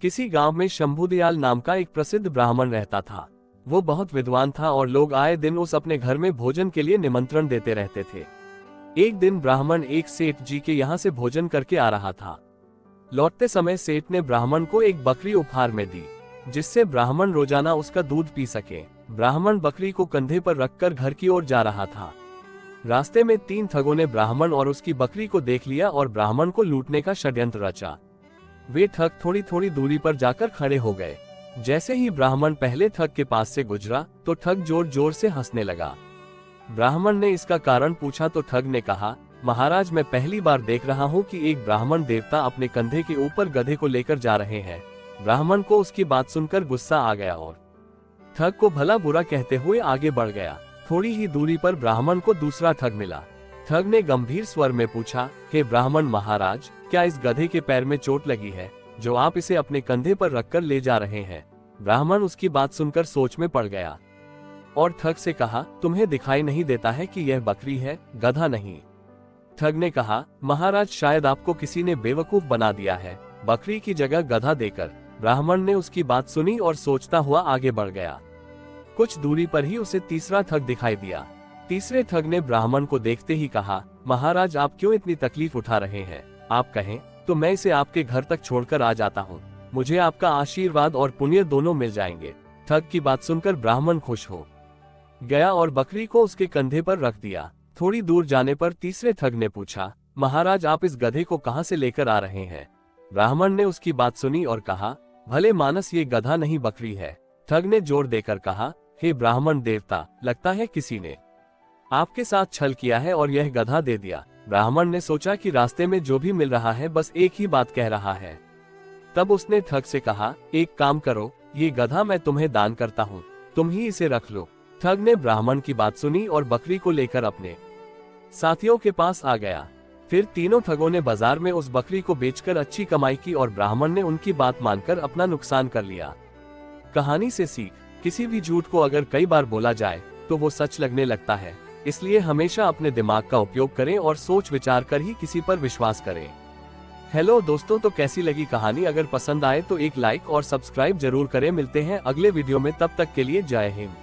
किसी गांव में शंभुदयाल नाम का एक प्रसिद्ध ब्राह्मण रहता था। वो बहुत विद्वान था और लोग आए दिन उस अपने घर में भोजन के लिए निमंत्रण देते रहते थे। एक दिन ब्राह्मण एक सेठ जी के यहाँ से भोजन करके आ रहा था। लौटते समय सेठ ने ब्राह्मण को एक बकरी उपहार में दी, जिससे ब्राह्मण रोजाना उसका दूध पी सके। ब्राह्मण बकरी को कंधे पर रखकर घर की ओर जा रहा था। रास्ते में 3 ठगों ने ब्राह्मण और उसकी बकरी को देख लिया और ब्राह्मण को लूटने का षड्यंत्र रचा। वे ठग थोड़ी थोड़ी दूरी पर जाकर खड़े हो गए। जैसे ही ब्राह्मण पहले ठग के पास से गुजरा तो ठग जोर जोर से हंसने लगा। ब्राह्मण ने इसका कारण पूछा तो ठग ने कहा, महाराज, मैं पहली बार देख रहा हूँ कि एक ब्राह्मण देवता अपने कंधे के ऊपर गधे को लेकर जा रहे हैं। ब्राह्मण को उसकी बात सुनकर गुस्सा आ गया और ठग को भला बुरा कहते हुए आगे बढ़ गया। थोड़ी ही दूरी पर ब्राह्मण को दूसरा ठग मिला। ठग ने गंभीर स्वर में पूछा, हे ब्राह्मण महाराज, क्या इस गधे के पैर में चोट लगी है जो आप इसे अपने कंधे पर रखकर ले जा रहे हैं? ब्राह्मण उसकी बात सुनकर सोच में पड़ गया और ठग से कहा, तुम्हें दिखाई नहीं देता है कि यह बकरी है, गधा नहीं? ठग ने कहा, महाराज, शायद आपको किसी ने बेवकूफ बना दिया है, बकरी की जगह गधा देकर। ब्राह्मण ने उसकी बात सुनी और सोचता हुआ आगे बढ़ गया। कुछ दूरी पर ही उसे तीसरा ठग दिखाई दिया। तीसरे ठग ने ब्राह्मण को देखते ही कहा, महाराज, आप क्यों इतनी तकलीफ उठा रहे हैं? आप कहें तो मैं इसे आपके घर तक छोड़कर आ जाता हूँ। मुझे आपका आशीर्वाद और पुण्य दोनों मिल जाएंगे। ठग की बात सुनकर ब्राह्मण खुश हो गया और बकरी को उसके कंधे पर रख दिया। थोड़ी दूर जाने पर तीसरे ठग ने पूछा, महाराज, आप इस गधे को कहाँ से लेकर आ रहे हैं? ब्राह्मण ने उसकी बात सुनी और कहा, भले मानस, ये गधा नहीं बकरी है। ठग ने जोर देकर कहा, हे ब्राह्मण देवता, लगता है किसी ने आपके साथ छल किया है और यह गधा दे दिया। ब्राह्मण ने सोचा कि रास्ते में जो भी मिल रहा है बस एक ही बात कह रहा है। तब उसने ठग से कहा, एक काम करो, ये गधा मैं तुम्हें दान करता हूँ, तुम ही इसे रख लो। ठग ने ब्राह्मण की बात सुनी और बकरी को लेकर अपने साथियों के पास आ गया। फिर तीनों ठगों ने बाजार में उस बकरी को बेचकर अच्छी कमाई की और ब्राह्मण ने उनकी बात मानकर अपना नुकसान कर लिया। कहानी से सीख, किसी भी झूठ को अगर कई बार बोला जाए तो वो सच लगने लगता है। इसलिए हमेशा अपने दिमाग का उपयोग करें और सोच विचार कर ही किसी पर विश्वास करें। हेलो दोस्तों, तो कैसी लगी कहानी? अगर पसंद आए तो एक लाइक और सब्सक्राइब जरूर करें। मिलते हैं अगले वीडियो में, तब तक के लिए जय हिंद।